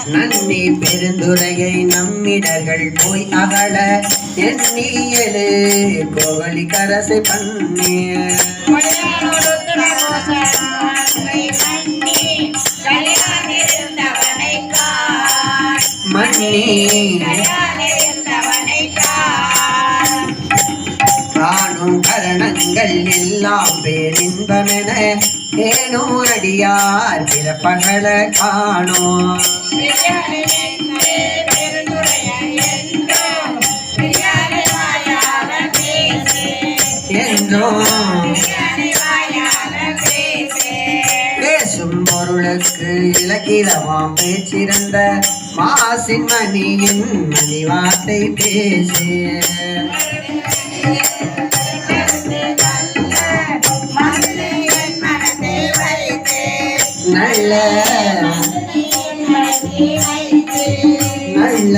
நன்னி பெருந்துரையை நம்மிடர்கள் போய் அகல எண்ணி எழு கோவலி கரசை பண்ணி மன்னி காணும் கரணங்கள் எல்லாம் பேரின்பமென ஏனோ அடியார் பிறப்பகல காணோம் என்றோ பேசும் பொருளுக்கு இலக்கிதமாம் பேச்சிருந்த மாசின் மணியின் மணி வார்த்தை பேசு நல்ல நல்ல